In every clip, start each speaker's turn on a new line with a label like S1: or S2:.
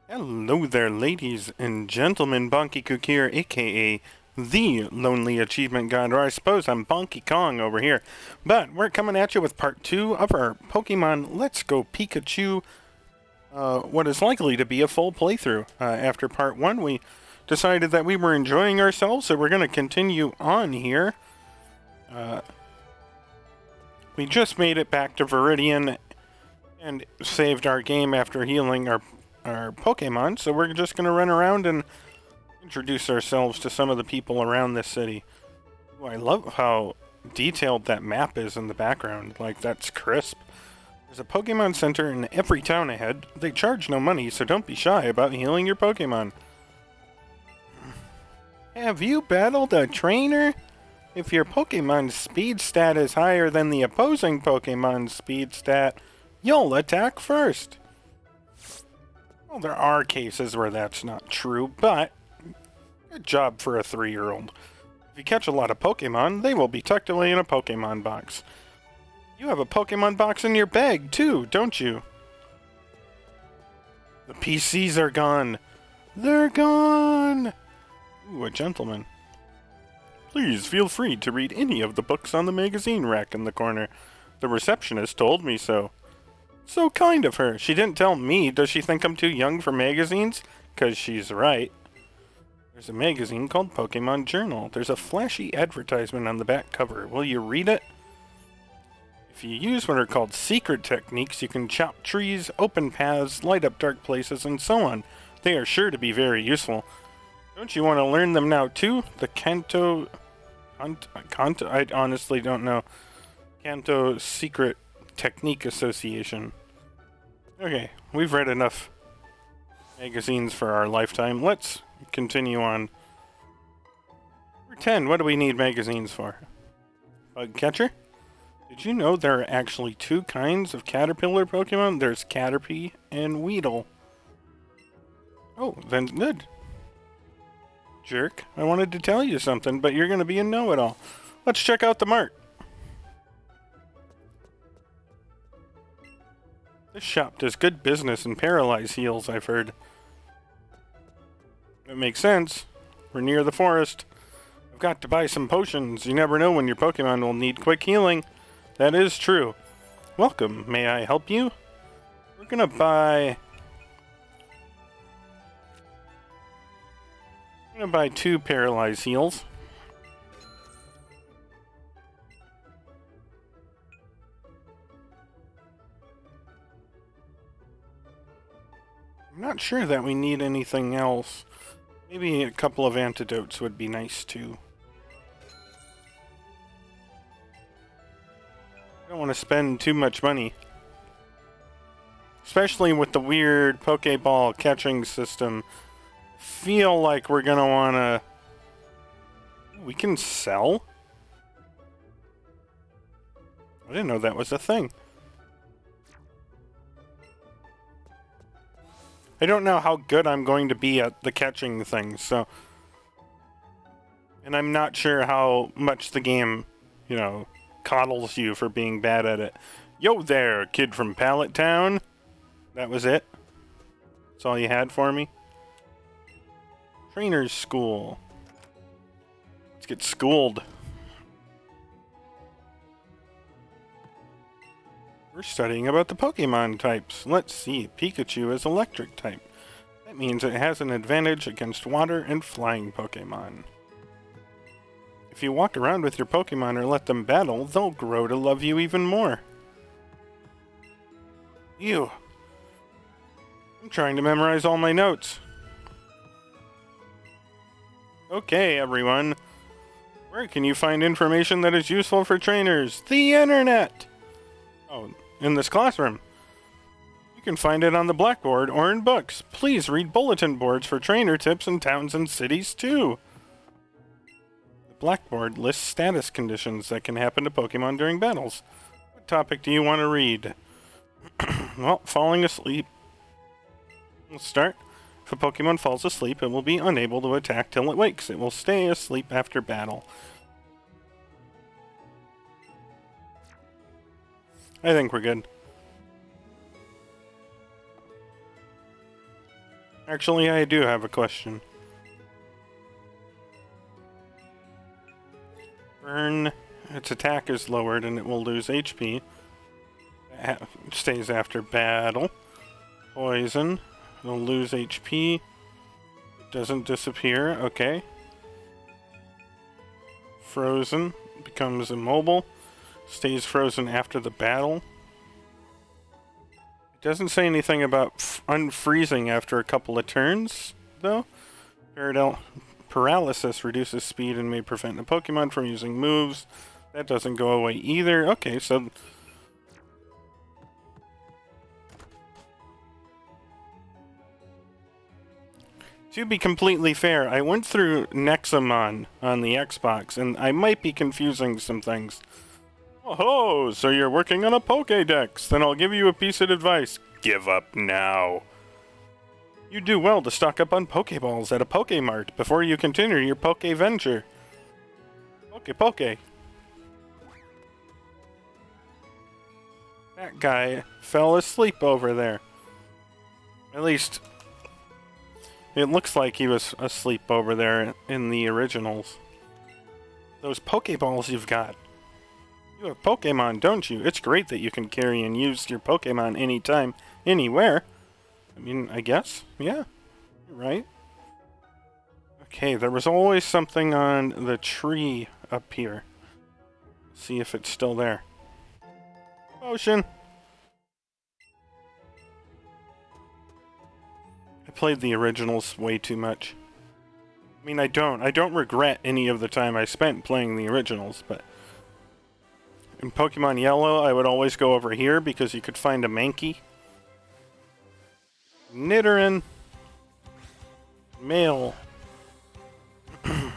S1: Hello there, ladies and gentlemen. Bonkekook here, aka the Lonely Achievement God, or I suppose I'm Bonke Kong over here. But we're coming at you with part 2 of our Pokemon Let's Go Pikachu, what is likely to be a full playthrough. After part 1, we decided that we were enjoying ourselves, so we're going to continue on here. We just made it back to Viridian and saved our game after healing our Pokemon, so we're just going to run around and introduce ourselves to some of the people around this city. Ooh, I love how detailed that map is in the background. Like, that's crisp. There's a Pokemon Center in every town ahead. They charge no money, so don't be shy about healing your Pokemon. Have you battled a trainer? If your Pokemon's speed stat is higher than the opposing Pokemon's speed stat, you'll attack first. Well, there are cases where that's not true, but good job for a 3-year-old. If you catch a lot of Pokemon, they will be tucked away in a Pokemon box. You have a Pokemon box in your bag, too, don't you? The PCs are gone. They're gone! Ooh, a gentleman. Please feel free to read any of the books on the magazine rack in the corner. The receptionist told me so. So kind of her. She didn't tell me. Does she think I'm too young for magazines? 'Cause she's right. There's a magazine called Pokemon Journal. There's a flashy advertisement on the back cover. Will you read it? If you use what are called secret techniques, you can chop trees, open paths, light up dark places, and so on. They are sure to be very useful. Don't you want to learn them now, too? The Kanto... I honestly don't know. Kanto Secret Technique Association. Okay, we've read enough magazines for our lifetime. Let's continue on. Number 10, what do we need magazines for? Bug catcher? Did you know there are actually 2 kinds of caterpillar Pokemon? There's Caterpie and Weedle. Oh, then good. Jerk, I wanted to tell you something, but you're going to be a know-it-all. Let's check out the mart. This shop does good business in paralyzed heals, I've heard. It makes sense. We're near the forest. I've got to buy some potions. You never know when your Pokemon will need quick healing. That is true. Welcome. May I help you? We're gonna buy... I'm gonna buy 2 paralyzed heals. I'm not sure that we need anything else. Maybe a couple of antidotes would be nice too. I don't want to spend too much money. Especially with the weird Pokeball catching system. Feel like we're gonna wanna... We can sell? I didn't know that was a thing. I don't know how good I'm going to be at the catching thing, so... And I'm not sure how much the game, you know, coddles you for being bad at it. Yo there, kid from Pallet Town! That was it? That's all you had for me? Trainer's School. Let's get schooled. We're studying about the Pokemon types. Let's see, Pikachu is electric type. That means it has an advantage against water and flying Pokemon. If you walk around with your Pokemon or let them battle, they'll grow to love you even more. Ew. I'm trying to memorize all my notes. Okay, everyone. Where can you find information that is useful for trainers? The internet! Oh, in this classroom. You can find it on the blackboard or in books. Please read bulletin boards for trainer tips in towns and cities, too. The blackboard lists status conditions that can happen to Pokemon during battles. What topic do you want to read? Well, falling asleep. Let's start. If a Pokemon falls asleep, it will be unable to attack till it wakes. It will stay asleep after battle. I think we're good. Actually, I do have a question. Burn. Its attack is lowered and it will lose HP. Stays after battle. Poison. It'll lose HP. It doesn't disappear. Okay. Frozen. Becomes immobile. Stays frozen after the battle. It doesn't say anything about unfreezing after a couple of turns, though. Paralysis reduces speed and may prevent a Pokemon from using moves. That doesn't go away either. Okay, so... To be completely fair, I went through Nexamon on the Xbox, and I might be confusing some things. Oh, so you're working on a Pokédex? Then I'll give you a piece of advice. Give up now. You do well to stock up on Pokeballs at a Pokemart before you continue your Poke venture. Poke. That guy fell asleep over there. At least, it looks like he was asleep over there in the originals. Those Pokeballs you've got. You have Pokemon, don't you? It's great that you can carry and use your Pokemon anytime, anywhere. I mean, I guess? Yeah. You're right. Okay, there was always something on the tree up here. See if it's still there. Potion! I played the originals way too much. I mean, I don't regret any of the time I spent playing the originals, but... In Pokemon Yellow, I would always go over here because you could find a Mankey. Nidoran. Male. I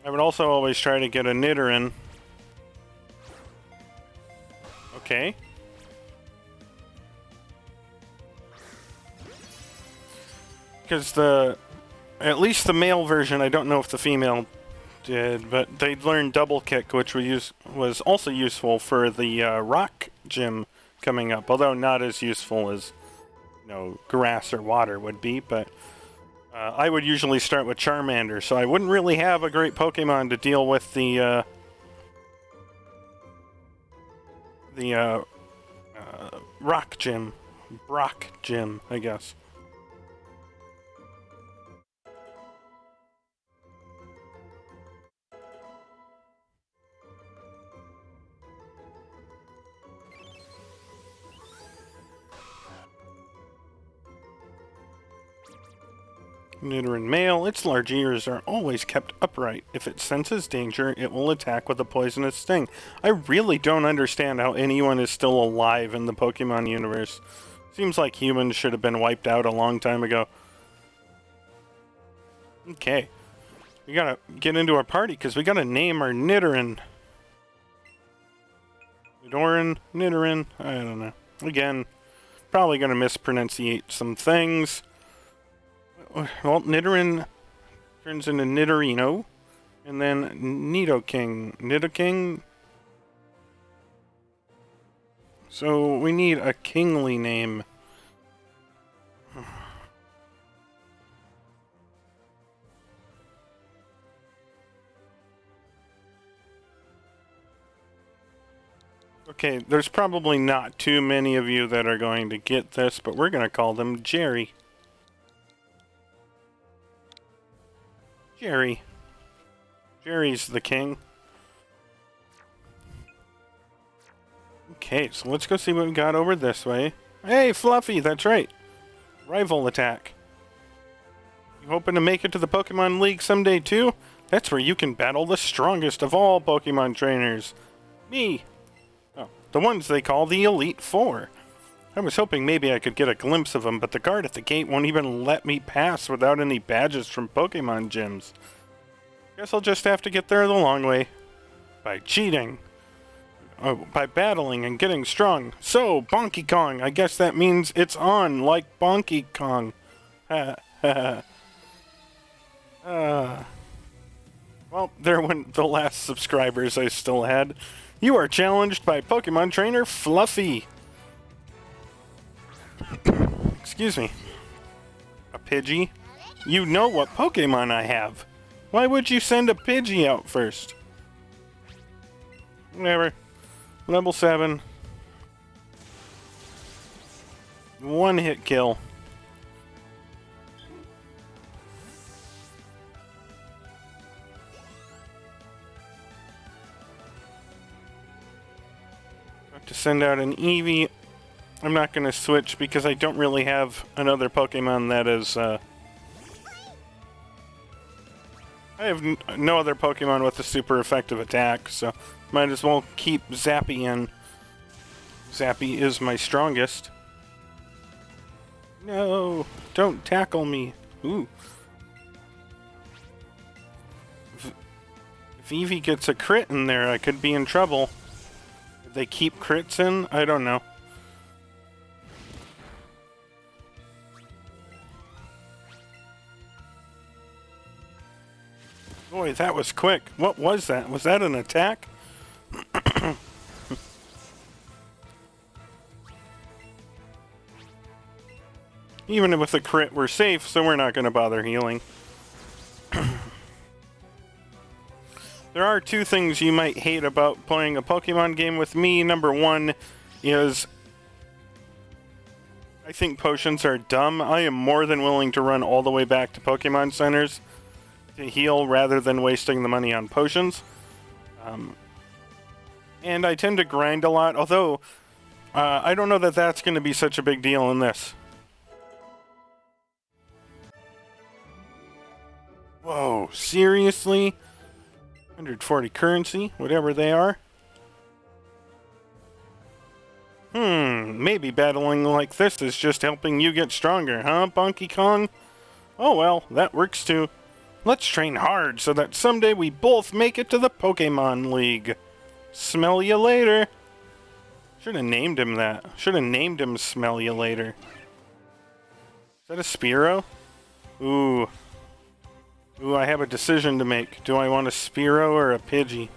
S1: would also always try to get a Nidoran. Okay. Because at least the male version, I don't know if the female did, but they learned Double Kick, which was also useful for the rock gym coming up, although not as useful as, grass or water would be, but I would usually start with Charmander, so I wouldn't really have a great Pokemon to deal with the rock gym. Brock gym, I guess. Nidoran male, its large ears are always kept upright. If it senses danger, it will attack with a poisonous sting. I really don't understand how anyone is still alive in the Pokemon universe. Seems like humans should have been wiped out a long time ago. Okay. We gotta get into our party, because we gotta name our Nidoran. Nidoran, I don't know. Again, probably gonna mispronunciate some things. Well, Nidoran turns into Nidorino, and then Nidoking. So we need a kingly name. Okay, there's probably not too many of you that are going to get this, but we're going to call them Jerry. Jerry's the king. Okay, so let's go see what we got over this way. Hey, Fluffy, that's right. Rival attack. You hoping to make it to the Pokemon League someday too? That's where you can battle the strongest of all Pokemon trainers. Me. Oh, the ones they call the Elite Four. I was hoping maybe I could get a glimpse of them, but the guard at the gate won't even let me pass without any badges from Pokemon gyms. Guess I'll just have to get there the long way. By cheating. Oh, by battling and getting strong. So, Bonke Kong, I guess that means it's on, like Bonke Kong. Ha ha ha. Well, there went the last subscribers I still had. You are challenged by Pokemon trainer Fluffy. Excuse me. A Pidgey? You know what Pokemon I have. Why would you send a Pidgey out first? Whatever. Level 7. One hit kill. Have to send out an Eevee. I'm not going to switch because I don't really have another Pokemon that is, I have no other Pokemon with a super effective attack, so might as well keep Zappy in. Zappy is my strongest. No, don't tackle me. Ooh. If Eevee gets a crit in there, I could be in trouble. Did they keep crits in? I don't know. Boy, that was quick. What was that? Was that an attack? Even with a crit, we're safe, so we're not going to bother healing. There are two things you might hate about playing a Pokemon game with me. Number one is I think potions are dumb. I am more than willing to run all the way back to Pokemon centers to heal rather than wasting the money on potions. And I tend to grind a lot, although I don't know that that's going to be such a big deal in this. Whoa, seriously? 140 currency, whatever they are. Maybe battling like this is just helping you get stronger, huh, Bonke Kong? Oh well, that works too. Let's train hard so that someday we both make it to the Pokemon League. Smell ya later. Should have named him that. Should have named him Smell Ya Later. Is that a Spearow? Ooh. Ooh, I have a decision to make. Do I want a Spearow or a Pidgey?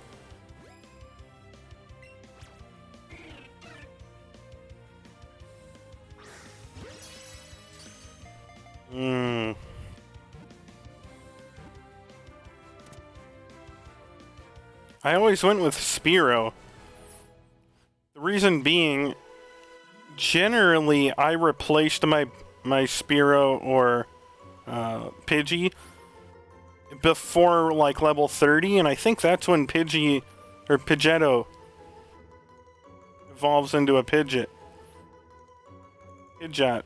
S1: I always went with Spearow. The reason being, generally, I replaced my Spearow or Pidgey before like level 30, and I think that's when Pidgey or Pidgeotto evolves into a Pidgeot. Pidgeot.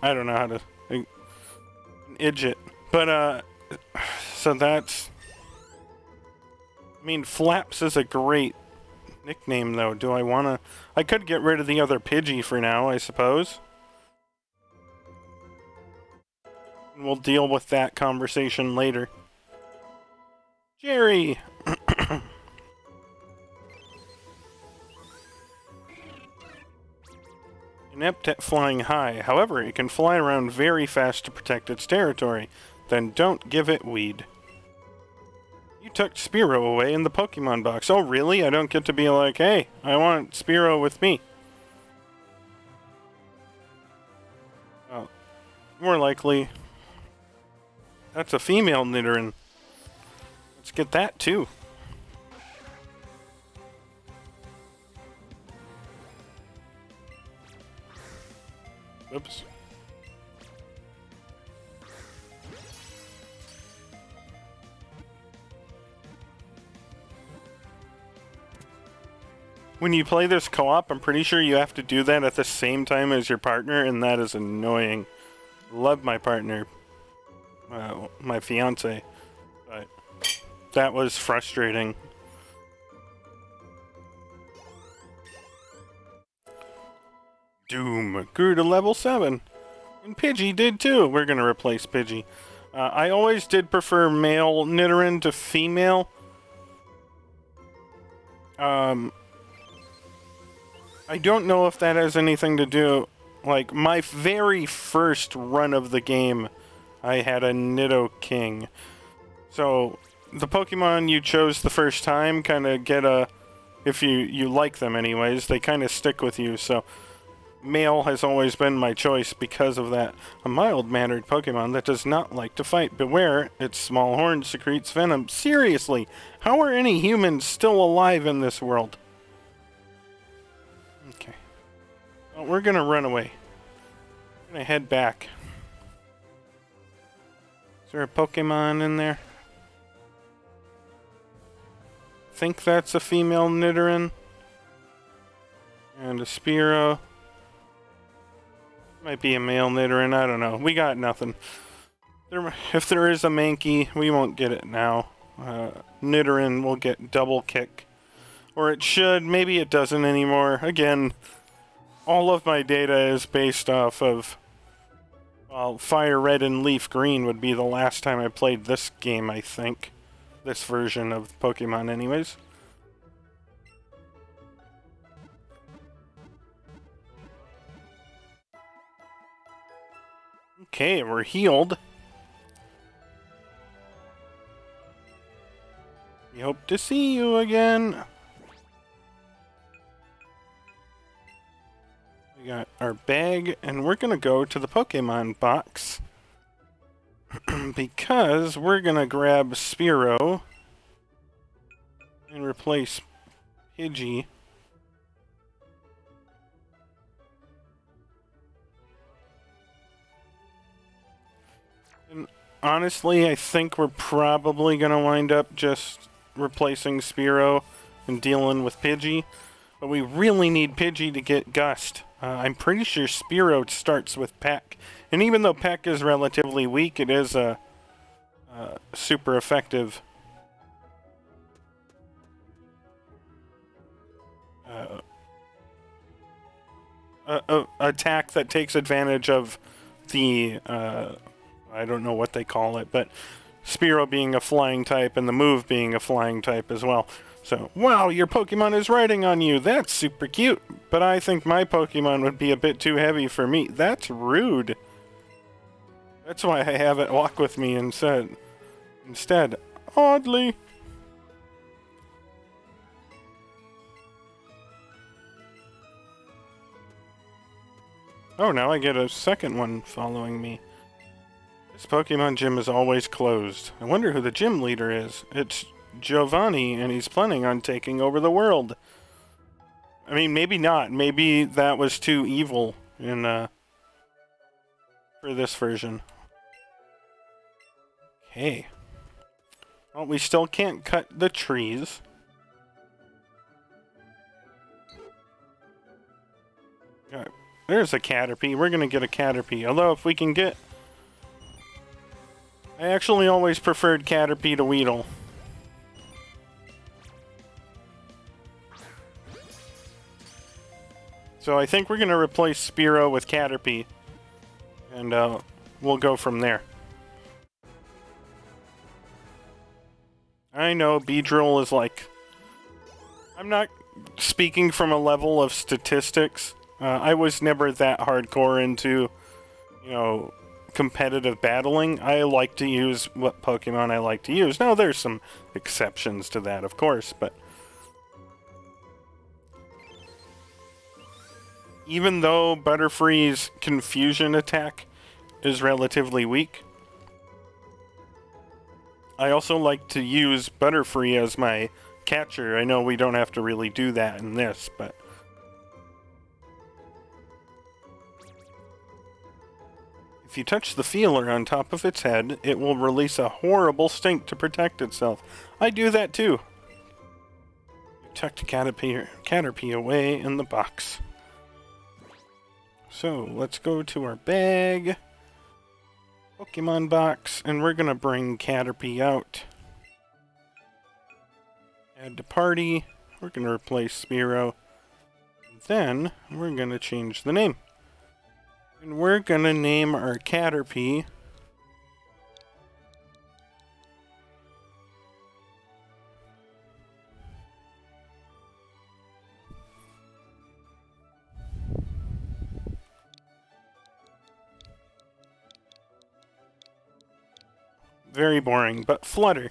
S1: I don't know how to an Idget. But so that's, I mean, Flaps is a great nickname though. Do I wanna, I could get rid of the other Pidgey for now, I suppose. We'll deal with that conversation later. Jerry! Inept at flying high. However, it can fly around very fast to protect its territory. Then don't give it weed. You took Spearow away in the Pokemon box. Oh, really? I don't get to be like, hey, I want Spearow with me. Well, more likely, that's a female Nidoran. Let's get that, too. Oops. When you play this co-op, I'm pretty sure you have to do that at the same time as your partner, and that is annoying. Love my partner. My fiance. But that was frustrating. Doom grew to level 7. And Pidgey did too. We're going to replace Pidgey. I always did prefer male Nidoran to female. I don't know if that has anything to do... Like, my very first run of the game, I had a Nidoking. So, the Pokemon you chose the first time kind of get a... If you like them anyways, they kind of stick with you, so... male has always been my choice because of that. A mild-mannered Pokemon that does not like to fight. Beware, its small horn secretes venom. Seriously, how are any humans still alive in this world? Okay. Well, we're gonna run away. We're gonna head back. Is there a Pokemon in there? I think that's a female Nidoran. And a Spearow. Might be a male Nidoran, I don't know. We got nothing. If there is a Mankey, we won't get it now. Nidoran will get double kick. Or it should, maybe it doesn't anymore. Again, all of my data is based off of... Well, Fire Red and Leaf Green would be the last time I played this game, I think. This version of Pokemon anyways. Okay, we're healed. We hope to see you again. We got our bag, and we're gonna go to the Pokemon box. Because we're gonna grab Spearow and replace Pidgey. And honestly, I think we're probably gonna wind up just replacing Spearow and dealing with Pidgey. But we really need Pidgey to get Gust. I'm pretty sure Spearow starts with Peck. And even though Peck is relatively weak, it is a super effective attack that takes advantage of the, I don't know what they call it, but Spearow being a flying type and the move being a flying type as well. So, wow, your Pokemon is riding on you. That's super cute. But I think my Pokemon would be a bit too heavy for me. That's rude. That's why I have it walk with me instead. Oddly. Oh, now I get a second one following me. This Pokemon gym is always closed. I wonder who the gym leader is. It's Giovanni, and he's planning on taking over the world. I mean, maybe not. Maybe that was too evil in, for this version. Okay. Well, we still can't cut the trees. There's a Caterpie. We're gonna get a Caterpie. Although, if we can get... I actually always preferred Caterpie to Weedle. So I think we're gonna replace Spearow with Caterpie. And, we'll go from there. I know, Beedrill is like... I'm not speaking from a level of statistics. I was never that hardcore into, you know, competitive battling. I like to use what Pokemon I like to use. Now, there's some exceptions to that, of course, but... Even though Butterfree's Confusion attack is relatively weak, I also like to use Butterfree as my catcher. I know we don't have to really do that in this, but... If you touch the feeler on top of its head, it will release a horrible stink to protect itself. I do that too. Tucked Caterpie away in the box. So, let's go to our bag. Pokemon box, and we're gonna bring Caterpie out. Add to party. We're gonna replace Spearow. Then, we're gonna change the name. And we're gonna name our Caterpie very boring, but Flutter.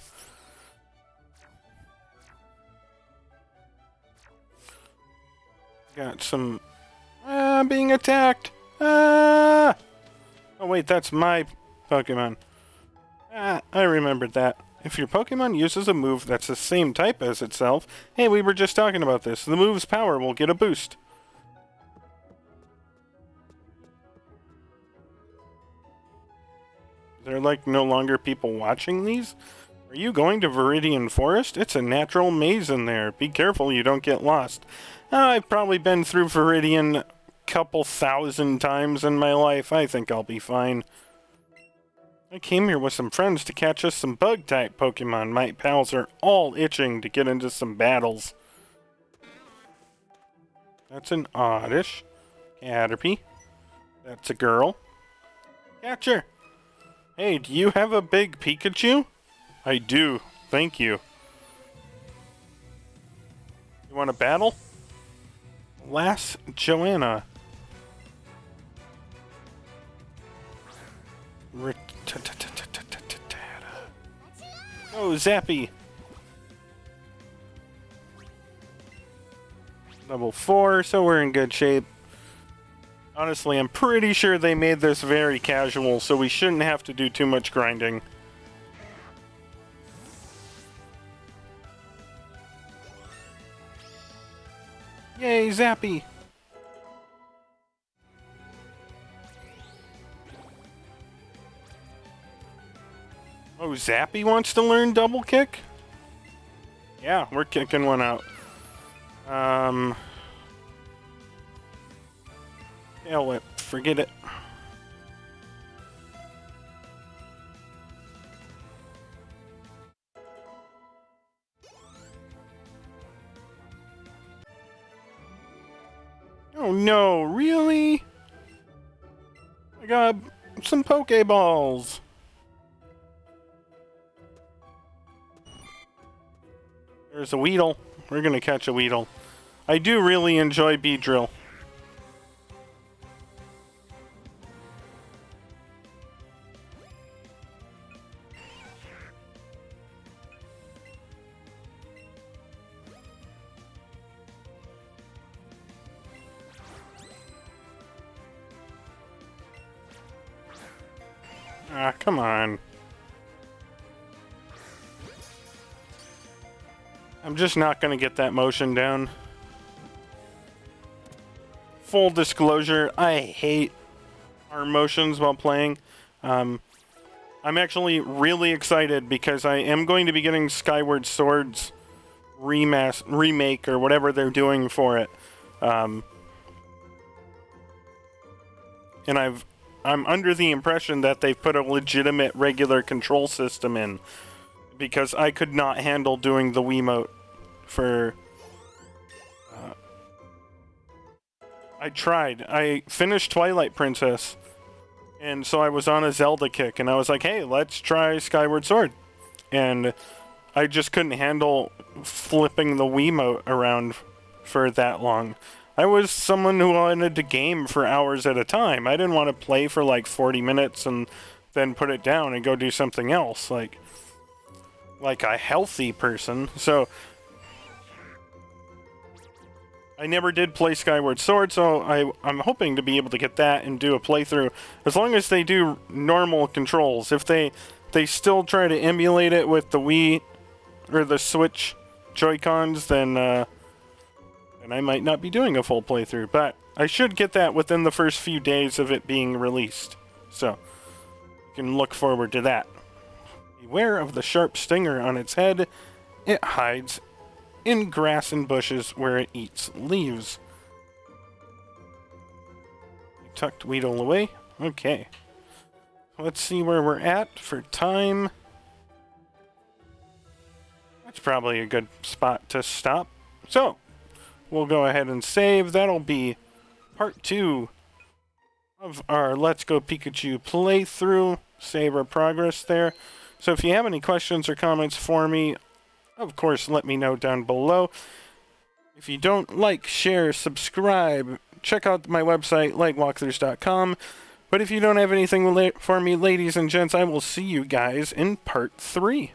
S1: Got some... I'm being attacked! Ah! Oh wait, that's my Pokemon. Ah, I remembered that. If your Pokemon uses a move that's the same type as itself... Hey, we were just talking about this. The move's power will get a boost. Is there, like, no longer people watching these? Are you going to Viridian Forest? It's a natural maze in there. Be careful you don't get lost. I've probably been through Viridian a couple thousand times in my life. I think I'll be fine. I came here with some friends to catch us some bug-type Pokemon. My pals are all itching to get into some battles. That's an Oddish. Caterpie. That's a girl. Catch her! Hey, do you have a big Pikachu? I do. Thank you. You want to battle? Lass Joanna. Oh, Zappy. Level 4, so we're in good shape. Honestly, I'm pretty sure they made this very casual, so we shouldn't have to do too much grinding. Yay, Zappy! Oh, Zappy wants to learn double kick? Yeah, we're kicking one out. Tail whip, forget it. Oh no, really? I got some Pokeballs. There's a Weedle. We're gonna catch a Weedle. I do really enjoy Beedrill. Ah, come on. I'm just not going to get that motion down. Full disclosure, I hate arm motions while playing. I'm actually really excited because I am going to be getting Skyward Sword's remake or whatever they're doing for it. And I'm under the impression that they've put a legitimate regular control system in, because I could not handle doing the Wiimote for... I tried. I finished Twilight Princess, and so I was on a Zelda kick, and I was like, hey, let's try Skyward Sword. And I just couldn't handle flipping the Wiimote around for that long. I was someone who wanted to game for hours at a time. I didn't want to play for like 40 minutes and then put it down and go do something else, like a healthy person. So I never did play Skyward Sword, so I'm hoping to be able to get that and do a playthrough, as long as they do normal controls. If they still try to emulate it with the Wii or the Switch Joy-Cons, then I might not be doing a full playthrough, but I should get that within the first few days of it being released. So, you can look forward to that. Beware of the sharp stinger on its head. It hides in grass and bushes where it eats leaves. Tucked Weedle away. Okay. Let's see where we're at for time. That's probably a good spot to stop. So, we'll go ahead and save. That'll be part 2 of our Let's Go Pikachu playthrough. Save our progress there. So if you have any questions or comments for me, of course, let me know down below. If you don't like, share, subscribe, check out my website, lightwalkthroughs.com. But if you don't have anything for me, ladies and gents, I will see you guys in part 3.